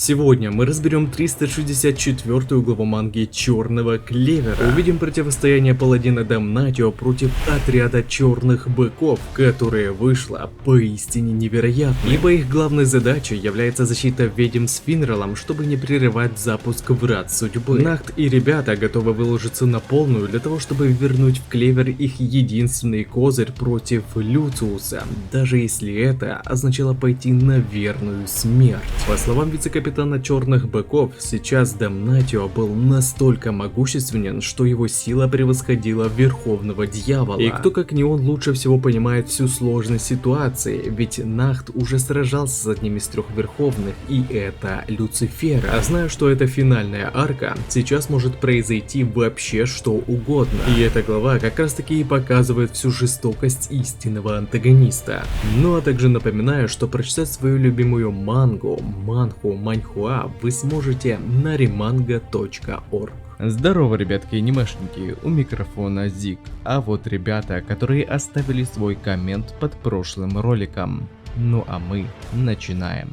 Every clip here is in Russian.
Сегодня мы разберем 364-ю главу манги Черного Клевера. Увидим противостояние паладина Дамнатио против отряда черных быков, которое вышло поистине невероятно. Ибо их главной задачей является защита ведьм с Финралом, чтобы не прерывать запуск врат судьбы. Нахт и ребята готовы выложиться на полную для того, чтобы вернуть в Клевер их единственный козырь против Люциуса, даже если это означало пойти на верную смерть. По словам вице-капитана черных быков, сейчас Дамнатио был настолько могущественен, что его сила превосходила Верховного Дьявола. И кто как не он лучше всего понимает всю сложность ситуации, ведь Нахт уже сражался с одним из трех Верховных, и это Люцифера. А зная, что это финальная арка, сейчас может произойти вообще что угодно. И эта глава как раз таки и показывает всю жестокость истинного антагониста. Ну а также напоминаю, что прочитать свою любимую манху Маньхуа вы сможете на remanga.org. Здорово, ребятки анимешники, у микрофона Зик. А вот ребята, которые оставили свой коммент под прошлым роликом. Ну а мы начинаем.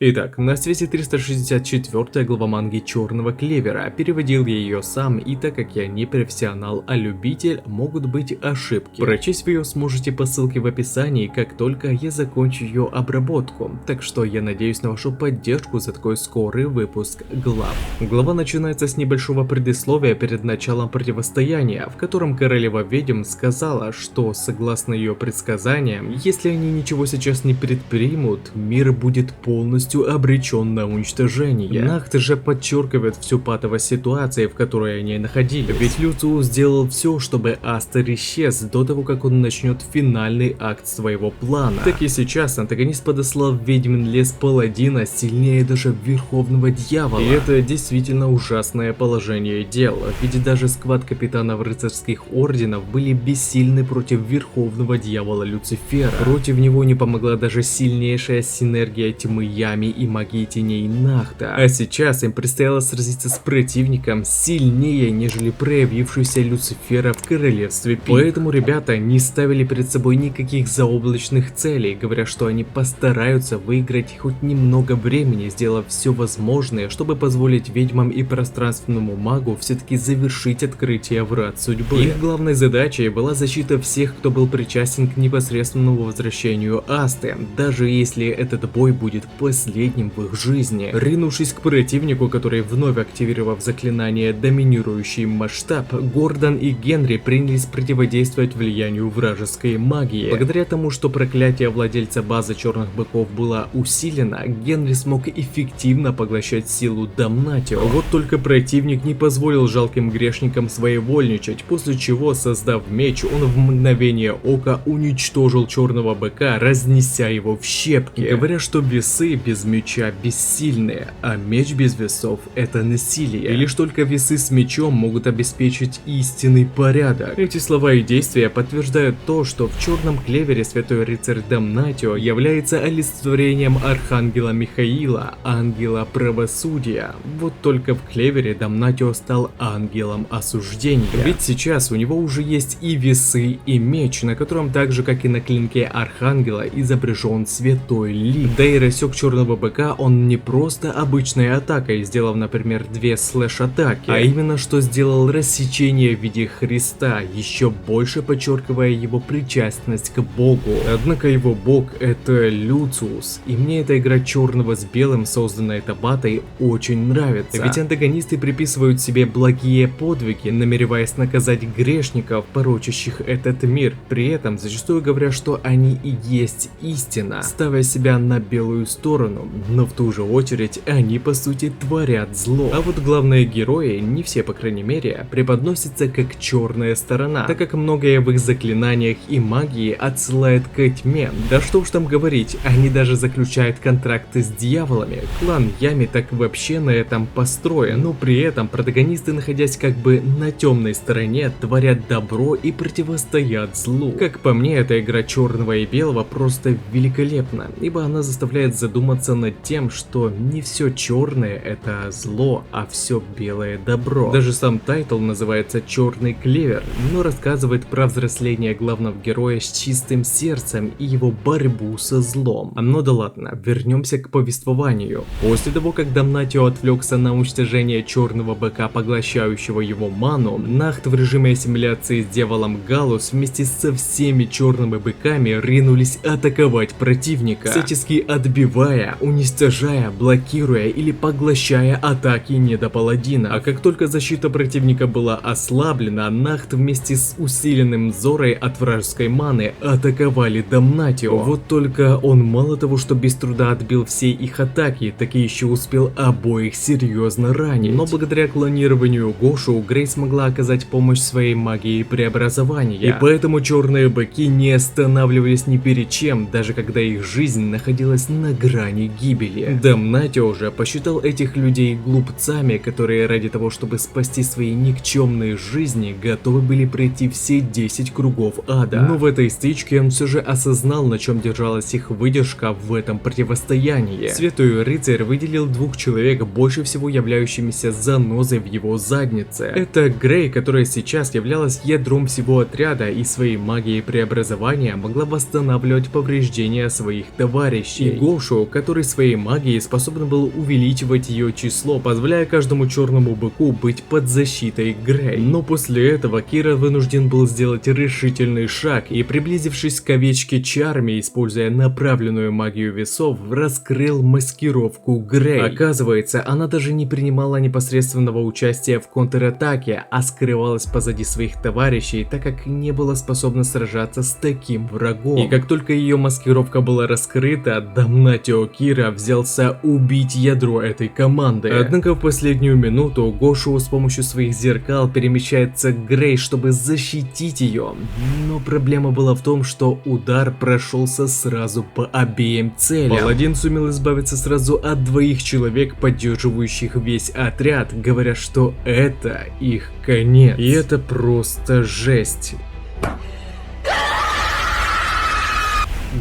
Итак, на связи 364 глава манги Черного Клевера. Переводил я ее сам, и так как я не профессионал, а любитель, могут быть ошибки. Прочесть вы ее сможете по ссылке в описании, как только я закончу ее обработку. Так что я надеюсь на вашу поддержку за такой скорый выпуск глав. Глава начинается с небольшого предисловия перед началом противостояния, в котором королева ведьм сказала, что согласно ее предсказаниям, если они ничего сейчас не предпримут, мир будет полностью обречен на уничтожение. Нахт же подчеркивает всю патовость ситуации, в которой они находились. Ведь Люциус сделал все, чтобы Астер исчез до того, как он начнет финальный акт своего плана. Так и сейчас антагонист подослал в ведьмин лес паладина сильнее даже Верховного Дьявола. И это действительно ужасное положение дел. Ведь даже сквад капитанов рыцарских орденов были бессильны против Верховного Дьявола Люцифера. Против него не помогла даже сильнейшая синергия тьмы Ями и магии теней Нахта. А сейчас им предстояло сразиться с противником сильнее, нежели проявившийся Люцифера в королевстве Пи. Поэтому ребята не ставили перед собой никаких заоблачных целей, говоря, что они постараются выиграть хоть немного времени, сделав все возможное, чтобы позволить ведьмам и пространственному магу все-таки завершить открытие врат судьбы. Их главной задачей была защита всех, кто был причастен к непосредственному возвращению Асты, даже если этот бой будет последним в их жизни. Ринувшись к противнику, который, вновь активировав заклинание «Доминирующий масштаб», Гордон и Генри принялись противодействовать влиянию вражеской магии. Благодаря тому, что проклятие владельца базы черных быков было усилено, Генри смог эффективно поглощать силу Дамнатио. Вот только противник не позволил жалким грешникам своевольничать, после чего, создав меч, он в мгновение ока уничтожил черного быка, разнеся его в щепки. Говоря, что весы без меча бессильные, а меч без весов — это насилие. И лишь только весы с мечом могут обеспечить истинный порядок. Эти слова и действия подтверждают то, что в Черном Клевере святой рыцарь Дамнатио является олицетворением архангела Михаила, ангела правосудия. Вот только в Клевере Дамнатио стал ангелом осуждения. Ведь сейчас у него уже есть и весы, и меч, на котором так же, как и на клинке архангела, изображен святой лик. Да и рассек черного быка он не просто обычной атакой, сделав, например, 2 слэш-атаки, а именно что сделал рассечение в виде Христа, еще больше подчеркивая его причастность к Богу. Однако его бог — это Люциус, и мне эта игра черного с белым, созданная Табатой, очень нравится. Ведь антагонисты приписывают себе благие подвиги, намереваясь наказать грешников, порочащих этот мир, при этом зачастую говоря, что они и есть истина, ставя себя на белую сторону, но в ту же очередь они по сути творят зло. А вот главные герои, не все по крайней мере, преподносятся как черная сторона, так как многое в их заклинаниях и магии отсылает к тьме. Да что уж там говорить, они даже заключают контракты с дьяволами. Клан Ями так вообще на этом построен, но при этом протагонисты, находясь как бы на темной стороне, творят добро и противостоят злу. Как по мне, эта игра черного и белого просто великолепна, ибо она заставляет задуматься задуматься над тем, что не все черное это зло, а все белое добро. Даже сам тайтл называется «Черный клевер», но рассказывает про взросление главного героя с чистым сердцем и его борьбу со злом. Ну да ладно, вернемся к повествованию. После того, как Damnatio отвлекся на уничтожение черного быка, поглощающего его ману, Нахт в режиме ассимиляции с дьяволом Галус вместе со всеми черными быками ринулись атаковать противника, всячески отбивая, уничтожая, блокируя или поглощая атаки недопаладина. А как только защита противника была ослаблена, Нахт вместе с усиленным Зорой от вражеской маны атаковали Damnatio. Вот только он мало того, что без труда отбил все их атаки, так и еще успел обоих серьезно ранить. Но благодаря клонированию Гошу, Грей смогла оказать помощь своей магией преобразования. И поэтому черные быки не останавливались ни перед чем, даже когда их жизнь находилась на грани гибели. Damnatio же посчитал этих людей глупцами, которые ради того, чтобы спасти свои никчемные жизни, готовы были пройти все 10 кругов ада. Но в этой стычке он все же осознал, на чем держалась их выдержка в этом противостоянии. Святой рыцарь выделил двух человек, больше всего являющимися занозой в его заднице. Это Грей, которая сейчас являлась ядром всего отряда и своей магией преобразования могла восстанавливать повреждения своих товарищей. И Гошу, который своей магией способен был увеличивать ее число, позволяя каждому черному быку быть под защитой Грей. Но после этого Кира вынужден был сделать решительный шаг и, приблизившись к овечке Чарми, используя направленную магию весов, раскрыл маскировку Грей. Оказывается, она даже не принимала непосредственного участия в контратаке, а скрывалась позади своих товарищей, так как не была способна сражаться с таким врагом. И как только ее маскировка была раскрыта, Damnatio Кира взялся убить ядро этой команды. Однако в последнюю минуту Гошу с помощью своих зеркал перемещается к Грей, чтобы защитить ее. Но проблема была в том, что удар прошелся сразу по обеим целям. Паладин сумел избавиться сразу от двоих человек, поддерживающих весь отряд, говоря, что это их конец. И это просто жесть.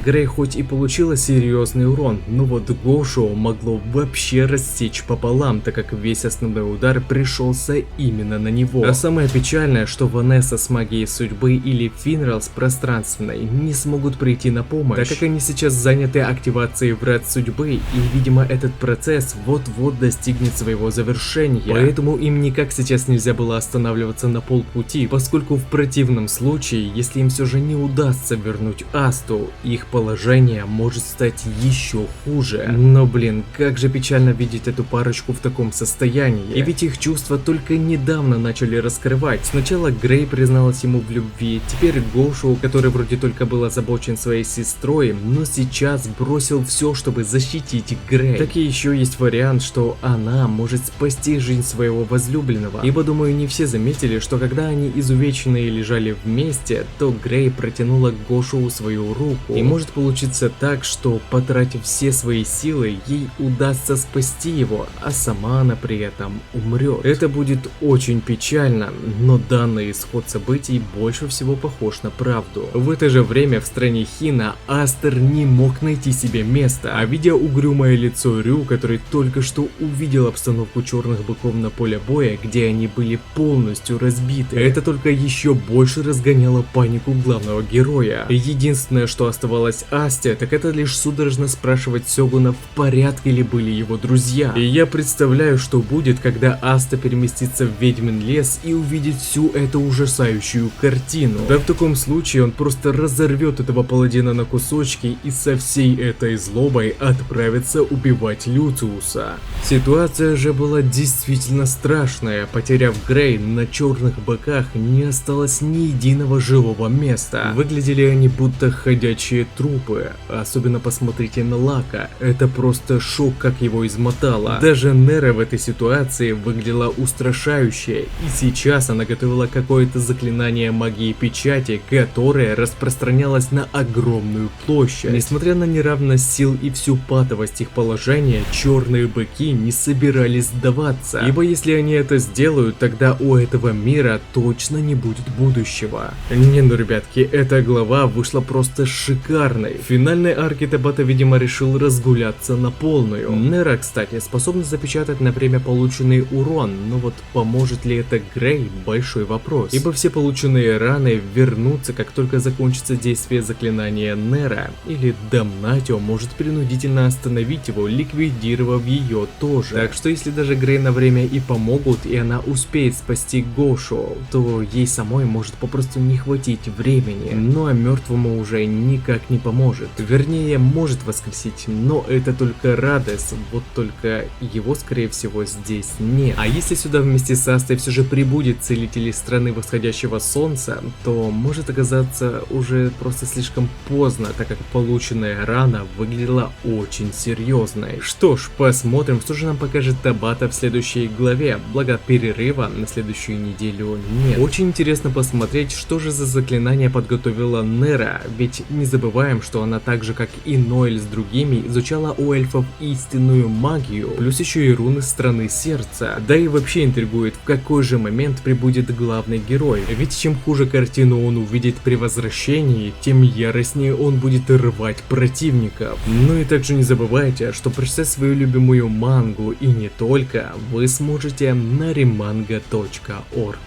Грей хоть и получила серьезный урон, но вот Гошу могло вообще рассечь пополам, так как весь основной удар пришелся именно на него. А самое печальное, что Ванесса с магией судьбы или Финрал с пространственной не смогут прийти на помощь, так как они сейчас заняты активацией врат судьбы, и видимо этот процесс вот-вот достигнет своего завершения. Поэтому им никак сейчас нельзя было останавливаться на полпути, поскольку в противном случае, если им все же не удастся вернуть Асту, их положение может стать еще хуже. Но блин, как же печально видеть эту парочку в таком состоянии. И ведь их чувства только недавно начали раскрывать. Сначала Грей призналась ему в любви, теперь Гошу, который вроде только был озабочен своей сестрой, но сейчас бросил все, чтобы защитить Грей. Так и еще есть вариант, что она может спасти жизнь своего возлюбленного. Ибо думаю, не все заметили, что когда они изувеченные лежали вместе, то Грей протянула к Гошу свою руку. И может получиться так, что, потратив все свои силы, ей удастся спасти его, а сама она при этом умрет. Это будет очень печально, но данный исход событий больше всего похож на правду. В это же время в стране Хина Астер не мог найти себе места, а видя угрюмое лицо Рю, который только что увидел обстановку черных быков на поле боя, где они были полностью разбиты, это только еще больше разгоняло панику главного героя. Единственное, что оставалось Асте, так это лишь судорожно спрашивать Сёгуна, в порядке ли были его друзья. И я представляю, что будет, когда Аста переместится в Ведьмин лес и увидит всю эту ужасающую картину. Да в таком случае он просто разорвет этого паладина на кусочки и со всей этой злобой отправится убивать Люциуса. Ситуация же была действительно страшная. Потеряв Грей, на черных быках не осталось ни единого живого места. Выглядели они будто ходячие трупы. Особенно посмотрите на Лака. Это просто шок, как его измотало. Даже Нера в этой ситуации выглядела устрашающе. И сейчас она готовила какое-то заклинание магии печати, которое распространялось на огромную площадь. Несмотря на неравность сил и всю патовость их положения, черные быки не собирались сдаваться. Ибо если они это сделают, тогда у этого мира точно не будет будущего. Не, ну ребятки, эта глава вышла просто шикарно. шикарной. В финальной арке Табата, видимо, решил разгуляться на полную. Нера, кстати, способна запечатать на время полученный урон, но вот поможет ли это Грей – большой вопрос. Ибо все полученные раны вернутся, как только закончится действие заклинания Нера, или Дамнатио может принудительно остановить его, ликвидировав ее тоже. Так что если даже Грей на время и помогут, и она успеет спасти Гошу, то ей самой может попросту не хватить времени. Ну а мертвому уже никак не поможет. Вернее, может воскресить, но это только Радес, вот только его, скорее всего, здесь нет. А если сюда вместе с Астой все же прибудет целитель из страны восходящего солнца, то может оказаться уже просто слишком поздно, так как полученная рана выглядела очень серьезной. Что ж, посмотрим, что же нам покажет Табата в следующей главе, благо перерыва на следующую неделю нет. Очень интересно посмотреть, что же за заклинание подготовила Нера, ведь не забываем, что она так же, как и Ноэль с другими, изучала у эльфов истинную магию, плюс еще и руны страны сердца. Да и вообще интригует, в какой же момент прибудет главный герой, ведь чем хуже картину он увидит при возвращении, тем яростнее он будет рвать противников. Ну и также не забывайте, что прочитать свою любимую мангу и не только вы сможете на remanga.org.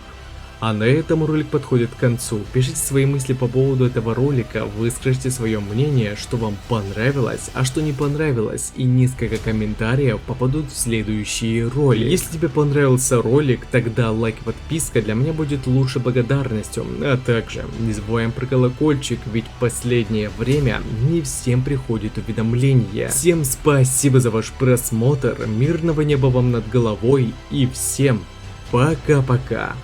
А на этом ролик подходит к концу. Пишите свои мысли по поводу этого ролика, выскажите свое мнение, что вам понравилось, а что не понравилось, и несколько комментариев попадут в следующие ролики. Если тебе понравился ролик, тогда лайк и подписка для меня будет лучшей благодарностью. А также не забываем про колокольчик, ведь в последнее время не всем приходит уведомления. Всем спасибо за ваш просмотр, мирного неба вам над головой и всем пока-пока.